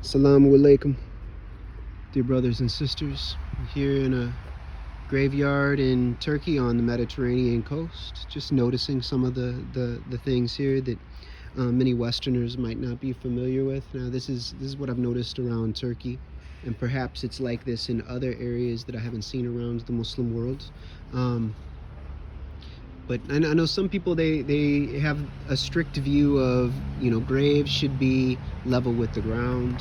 Assalamu alaikum, dear brothers and sisters. I'm here in a graveyard in Turkey on the Mediterranean coast, just noticing some of the things here that many Westerners might not be familiar with. Now, this is what I've noticed around Turkey, and perhaps it's like this in other areas that I haven't seen around the Muslim world. But I know some people, they have a strict view of, graves should be level with the ground.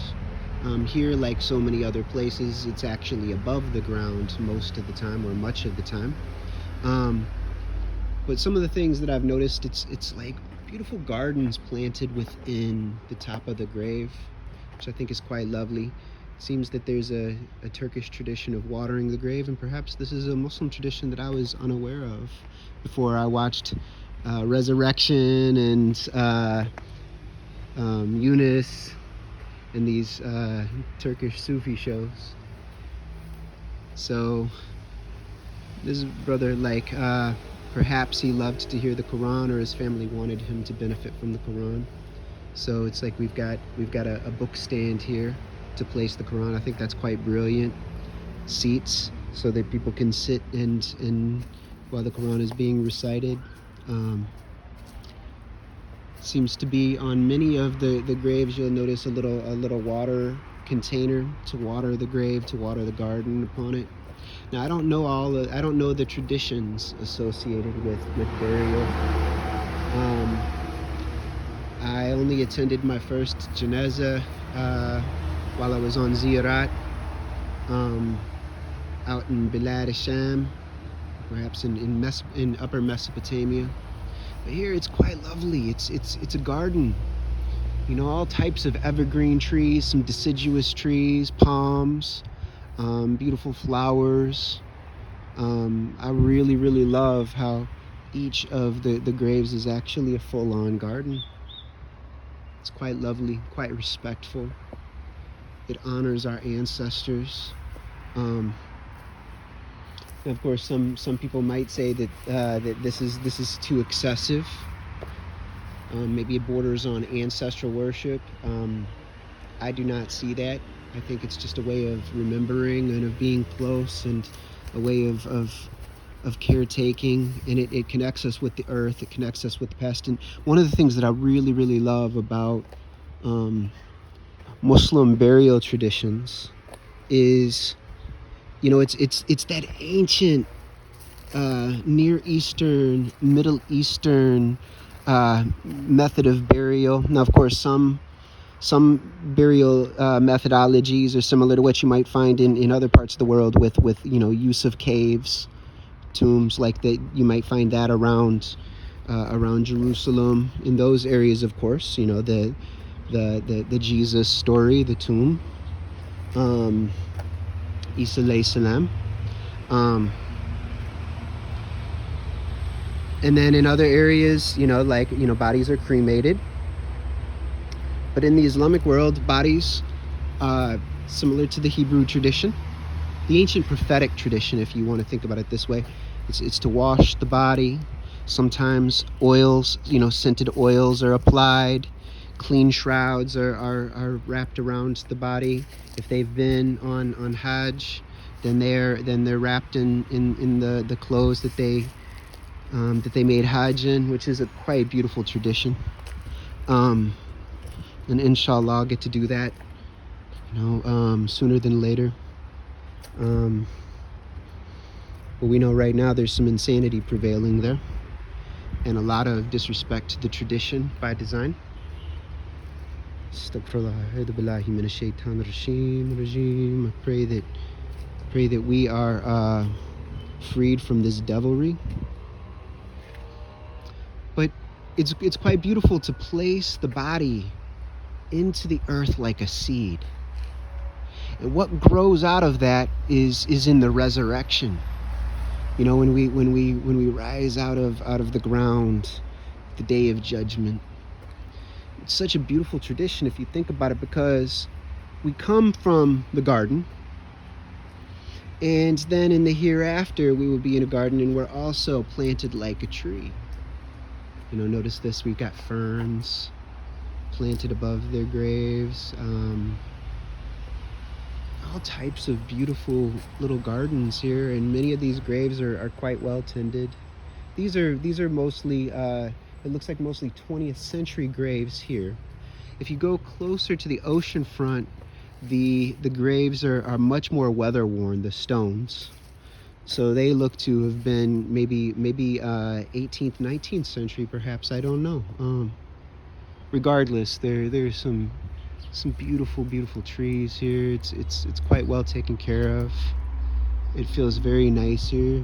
Here, like so many other places, it's actually above the ground most of the time, or much of the time. But some of the things that I've noticed, it's like beautiful gardens planted within the top of the grave, which I think is quite lovely. It seems that there's a Turkish tradition of watering the grave, and perhaps this is a Muslim tradition that I was unaware of before I watched Resurrection and Yunus and these Turkish Sufi shows. So this brother, perhaps he loved to hear the Quran, or his family wanted him to benefit from the Quran. So it's like we've got a book stand here to place the Quran. I think that's quite brilliant. Seats so that people can sit and while the Quran is being recited. Seems to be on many of the graves, you'll notice a little water container to water the grave, to water the garden upon it. Now, I don't know the traditions associated with burial. I only attended my first janazah while I was on ziyarat out in Bilad Sham, perhaps in upper Mesopotamia. But here it's quite lovely. It's a garden, all types of evergreen trees, some deciduous trees, palms, beautiful flowers. I really love how each of the graves is actually a full-on garden. It's quite lovely, quite respectful. It honors our ancestors. And of course, some people might say that this is too excessive. Maybe it borders on ancestral worship. I do not see that. I think it's just a way of remembering and of being close, and a way of caretaking, and it connects us with the earth. It connects us with the past. And one of the things that I really love about Muslim burial traditions is, it's that ancient Near Eastern, Middle Eastern method of burial. Now, of course, some burial methodologies are similar to what you might find in other parts of the world with use of caves, tombs, like that. You might find that around Jerusalem, in those areas. Of course, the Jesus story, the tomb, Isa alayhi salam. And then in other areas, bodies are cremated. But in the Islamic world, bodies, similar to the Hebrew tradition, the ancient prophetic tradition, if you want to think about it this way, it's to wash the body. Sometimes oils, scented oils are applied. Clean shrouds are wrapped around the body. If they've been on Hajj, then they're wrapped in the clothes that they made Hajj in, which is a quite beautiful tradition. And inshallah, I'll get to do that, sooner than later. But we know right now there's some insanity prevailing there, and a lot of disrespect to the tradition by design. I pray that we are freed from this devilry. But it's quite beautiful to place the body into the earth like a seed, and what grows out of that is in the resurrection. When we rise out of the ground, the day of judgment. It's such a beautiful tradition if you think about it, because we come from the garden, and then in the hereafter we will be in a garden, and we're also planted like a tree. Notice this, we've got ferns planted above their graves. all types of beautiful little gardens here, and many of these graves are quite well tended. These are mostly it looks like mostly 20th century graves here. If you go closer to the ocean front, the graves are much more weather worn, the stones. So they look to have been maybe 18th, 19th century, perhaps. I don't know. Regardless, there's some beautiful trees here. It's quite well taken care of. It feels very nice here.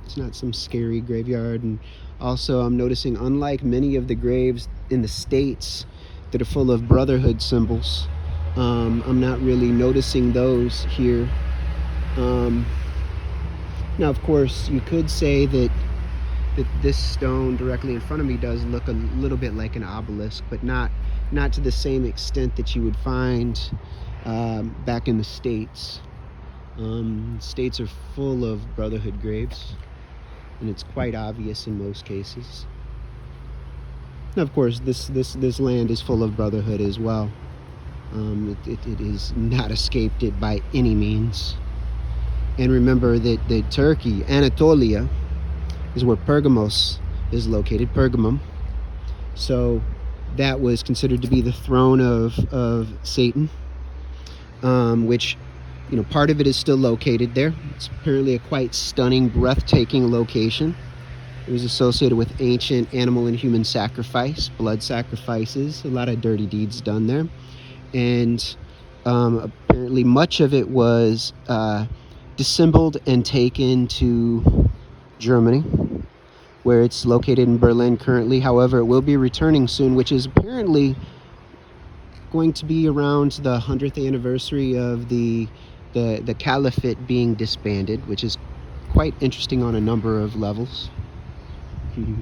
It's not some scary graveyard. And also, I'm noticing, unlike many of the graves in the States that are full of brotherhood symbols, I'm not really noticing those here. Now, of course, you could say that this stone directly in front of me does look a little bit like an obelisk, but not to the same extent that you would find back in the States. States are full of brotherhood graves, and it's quite obvious in most cases. Now, of course, this land is full of brotherhood as well. It is not escaped it by any means. And remember that Turkey, Anatolia, is where Pergamos is located, Pergamum. So that was considered to be the throne of Satan, which, part of it is still located there. It's apparently a quite stunning, breathtaking location. It was associated with ancient animal and human sacrifice, blood sacrifices, a lot of dirty deeds done there. And apparently much of it was dissembled and taken to Germany, where it's located in Berlin currently. However, it will be returning soon, which is apparently going to be around the 100th anniversary of the caliphate being disbanded, which is quite interesting on a number of levels.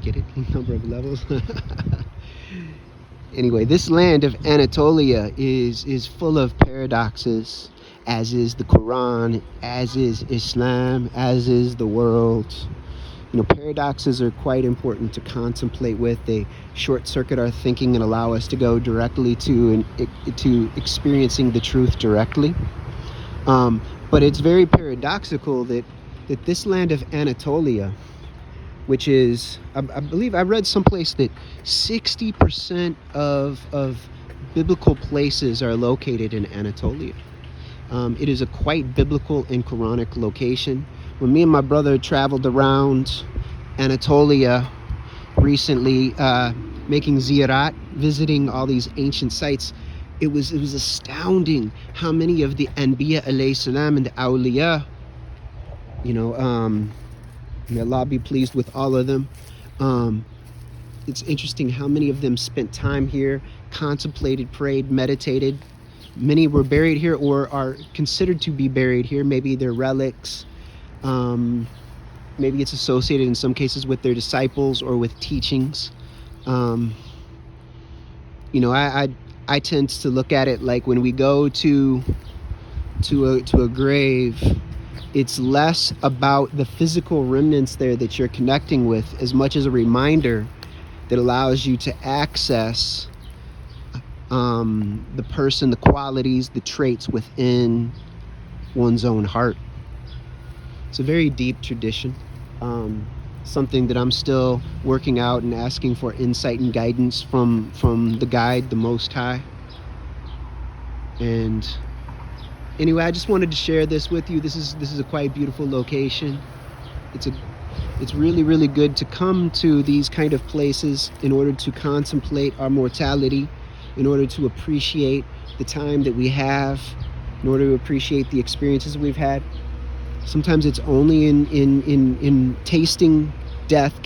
Get it? Number of levels. Anyway, this land of Anatolia is full of paradoxes, as is the Quran, as is Islam, as is the world. Paradoxes are quite important to contemplate with. They short circuit our thinking and allow us to go directly to experiencing the truth directly. But it's very paradoxical that this land of Anatolia, which is, I believe I read someplace that 60% of biblical places are located in Anatolia. It is a quite biblical and Quranic location. When me and my brother traveled around Anatolia recently, making ziyarat, visiting all these ancient sites, it was astounding how many of the Anbiya alayhi salam and the Awliya, may Allah be pleased with all of them. It's interesting how many of them spent time here, contemplated, prayed, meditated. Many were buried here or are considered to be buried here. Maybe they're relics. Maybe it's associated in some cases with their disciples or with teachings. I tend to look at it like when we go to a grave, it's less about the physical remnants there that you're connecting with, as much as a reminder that allows you to access the person, the qualities, the traits within one's own heart. It's a very deep tradition, something that I'm still working out and asking for insight and guidance from the guide, the Most High. And anyway, I just wanted to share this with you. This is a quite beautiful location. It's really, really good to come to these kind of places in order to contemplate our mortality, in order to appreciate the time that we have, in order to appreciate the experiences we've had. Sometimes it's only in tasting death,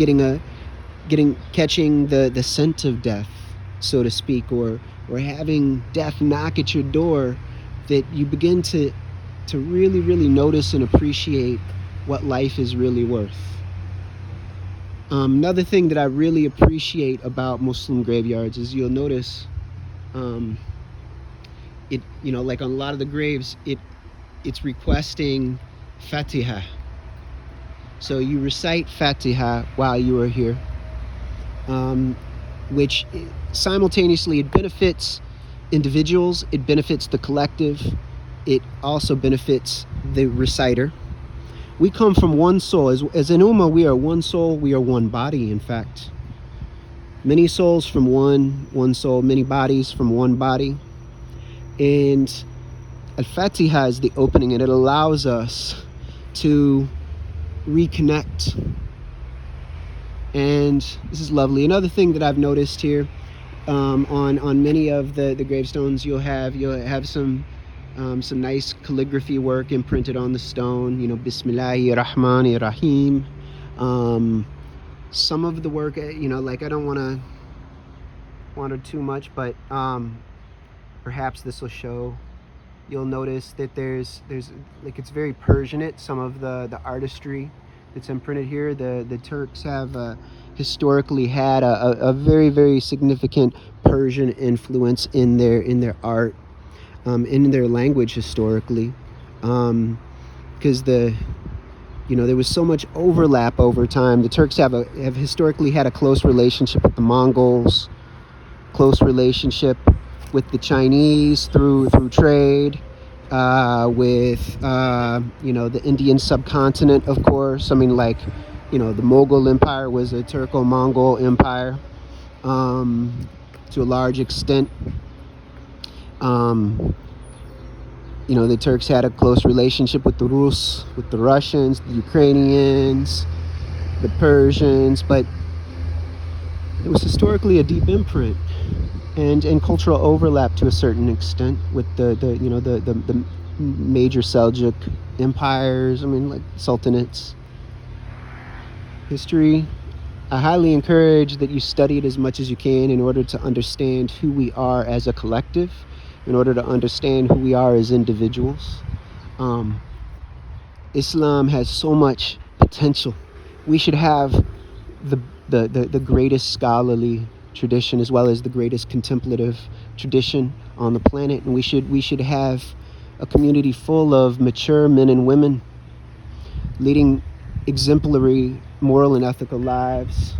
catching the scent of death, so to speak, or having death knock at your door, that you begin to really, really notice and appreciate what life is really worth. Another thing that I really appreciate about Muslim graveyards is you'll notice, like on a lot of the graves, it's requesting Fatiha. So you recite Fatiha while you are here, which simultaneously it benefits individuals, it benefits the collective, it also benefits the reciter. We come from one soul. As an ummah, we are one soul, we are one body, in fact. Many souls from one soul, many bodies from one body. And Al-Fatiha is the opening, and it allows us to reconnect. And this is lovely. Another thing that I've noticed here, on many of the gravestones, you'll have some nice calligraphy work imprinted on the stone. You know, Bismillahir Rahmanir Rahim. Some of the work, you know, like I don't want to wander too much, but perhaps this will show. You'll notice that there's like, it's very Persianate, some of the artistry that's imprinted here. The Turks have historically had a very, very significant Persian influence in their art, in their language historically, because there was so much overlap over time. The Turks have historically had a close relationship with the Mongols, close relationship with the Chinese through trade, with the Indian subcontinent, of course. I mean, like, the Mughal Empire was a Turco-Mongol empire, to a large extent. The Turks had a close relationship with the Rus, with the Russians, the Ukrainians, the Persians, but it was historically a deep imprint and cultural overlap to a certain extent with the major Seljuk empires. I mean, like sultanates. History, I highly encourage that you study it as much as you can in order to understand who we are as a collective, in order to understand who we are as individuals. Islam has so much potential. We should have the greatest scholarly tradition as well as the greatest contemplative tradition on the planet, and we should have a community full of mature men and women leading exemplary moral and ethical lives.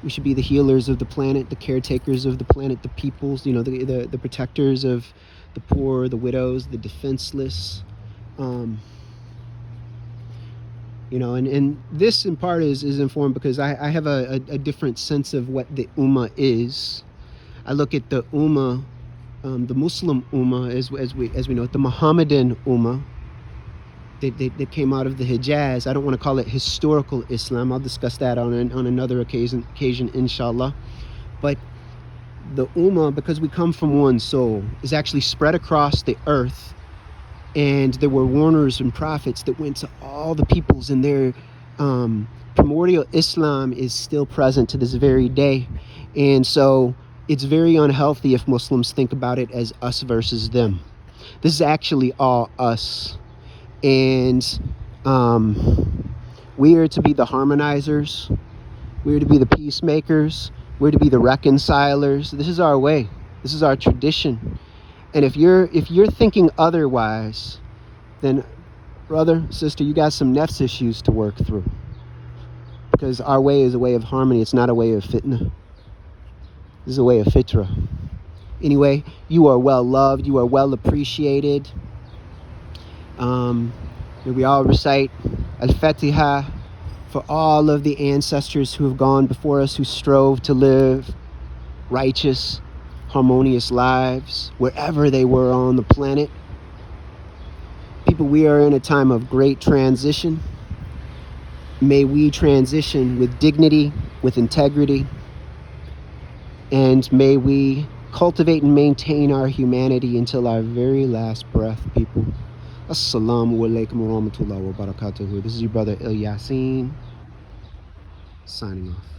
We should be the healers of the planet, the caretakers of the planet, the peoples, the protectors of the poor, the widows, the defenseless. And this in part is informed because I have a different sense of what the Ummah is. I look at the Ummah, the Muslim Ummah, as we know it, the Muhammadan Ummah, that came out of the Hijaz. I don't want to call it historical Islam. I'll discuss that on another occasion, inshallah. But the Ummah, because we come from one soul, is actually spread across the earth. And there were warners and prophets that went to all the peoples, and their primordial Islam is still present to this very day. And so it's very unhealthy if Muslims think about it as us versus them. This is actually all us. And we are to be the harmonizers. We're to be the peacemakers. We're to be the reconcilers. This is our way. This is our tradition. And if you're thinking otherwise, then brother, sister, you got some nafs issues to work through. Because our way is a way of harmony. It's not a way of fitna. This is a way of fitra. Anyway, you are well loved. You are well appreciated. We all recite Al-Fatiha for all of the ancestors who have gone before us, who strove to live righteous, harmonious lives wherever they were on the planet. People, we are in a time of great transition. May we transition with dignity, with integrity, and may we cultivate and maintain our humanity until our very last breath, people. Assalamu alaikum wa rahmatullahi wa barakatuhu. This is your brother Ilyaseen, signing off.